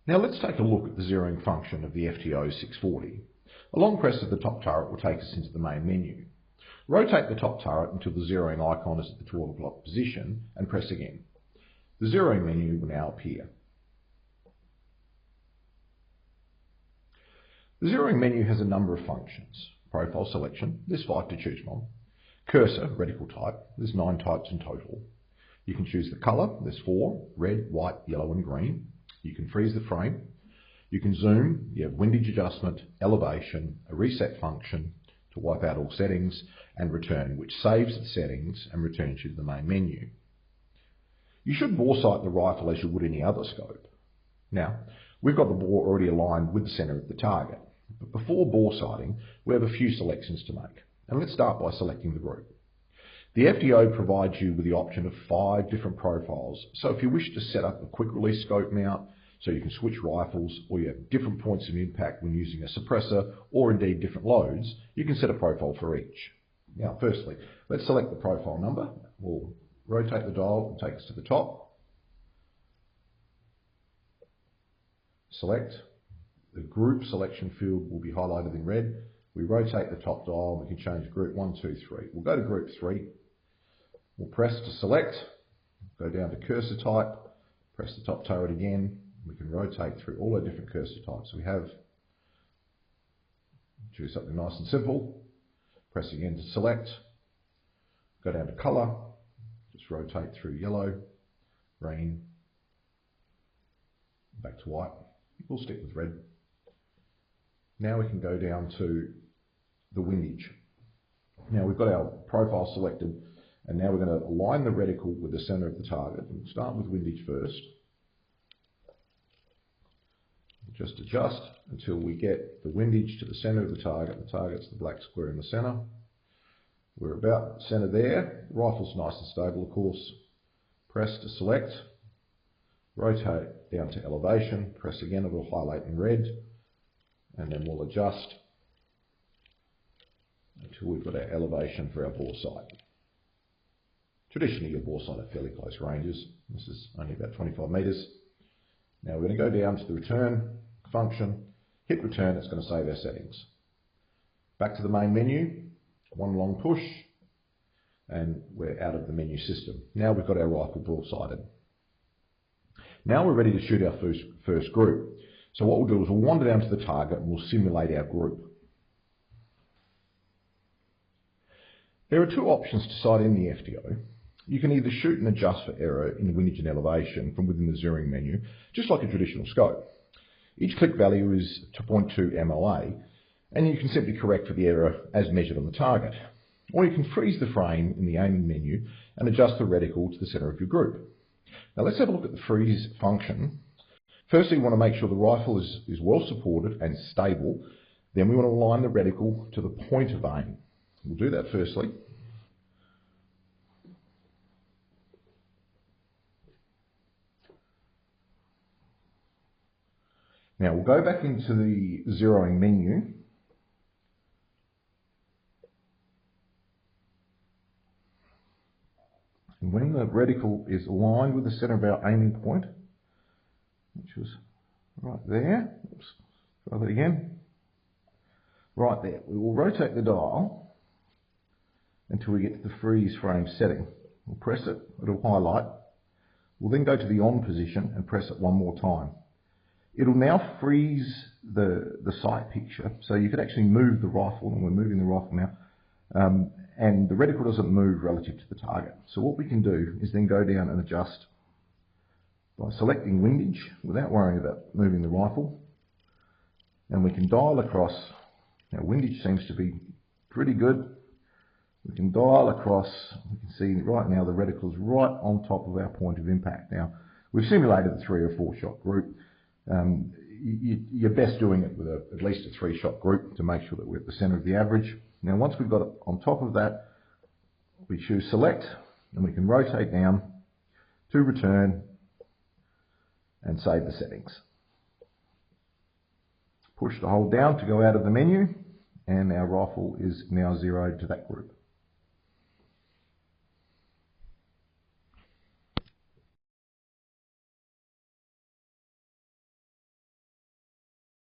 Now let's take a look at the zeroing function of the FTO 640. A long press of the top turret will take us into the main menu. Rotate the top turret until the zeroing icon is at the 12 o'clock position and press again. The zeroing menu will now appear. The zeroing menu has a number of functions. Profile selection, there's 5 to choose from. Cursor, reticle type, there's 9 types in total. You can choose the colour, there's 4, red, white, yellow and green. You can freeze the frame. You can zoom, you have windage adjustment, elevation, a reset function to wipe out all settings, and return, which saves the settings and returns you to the main menu. You should bore sight the rifle as you would any other scope. Now, we've got the bore already aligned with the centre of the target, but before bore sighting, we have a few selections to make. And let's start by selecting the group. The FTO provides you with the option of 5 different profiles, so if you wish to set up a quick release scope mount, so you can switch rifles, or you have different points of impact when using a suppressor, or indeed different loads, you can set a profile for each. Now firstly, let's select the profile number. We'll rotate the dial and take us to the top. Select. The group selection field will be highlighted in red. We rotate the top dial, we can change group 1, 2, 3. We'll go to group 3. We'll press to select, go down to cursor type, press the top turret again. We can rotate through all our different cursor types we have. Choose something nice and simple. Press again to select. Go down to colour. Just rotate through yellow, green, back to white. We'll stick with red. Now we can go down to the windage. Now we've got our profile selected, and now we're going to align the reticle with the centre of the target. We'll start with windage first. Just adjust until we get the windage to the centre of the target. The target's the black square in the centre. We're about centre there. The rifle's nice and stable, of course. Press to select. Rotate down to elevation. Press again, it will highlight in red. And then we'll adjust until we've got our elevation for our bore sight. Traditionally, your bore sight at fairly close ranges. This is only about 25 metres. Now we're going to go down to the return function, hit return, it's going to save our settings. Back to the main menu, one long push, and we're out of the menu system. Now we've got our rifle bore sighted. Now we're ready to shoot our first group. So what we'll do is we'll wander down to the target and we'll simulate our group. There are 2 options to sight in the FTO. You can either shoot and adjust for error in windage and elevation from within the zeroing menu, just like a traditional scope. Each click value is 2.2 MOA, and you can simply correct for the error as measured on the target. Or you can freeze the frame in the aiming menu and adjust the reticle to the centre of your group. Now let's have a look at the freeze function. Firstly, we want to make sure the rifle is well supported and stable. Then we want to align the reticle to the point of aim. We'll do that firstly. Now we'll go back into the zeroing menu. And when the reticle is aligned with the centre of our aiming point, which was right there, oops, try that again, right there, we will rotate the dial until we get to the freeze frame setting. We'll press it, it'll highlight. We'll then go to the on position and press it one more time. It'll now freeze the sight picture, so you can actually move the rifle, and we're moving the rifle now, and the reticle doesn't move relative to the target. So what we can do is then go down and adjust by selecting windage without worrying about moving the rifle, and we can dial across. Now windage seems to be pretty good. We can dial across. We can see right now the reticle's right on top of our point of impact. Now we've simulated a 3 or 4 shot group. You're best doing it with at least a 3-shot group to make sure that we're at the centre of the average. Now once we've got it on top of that, we choose select, and we can rotate down to return and save the settings. Push the hold down to go out of the menu, and our rifle is now zeroed to that group.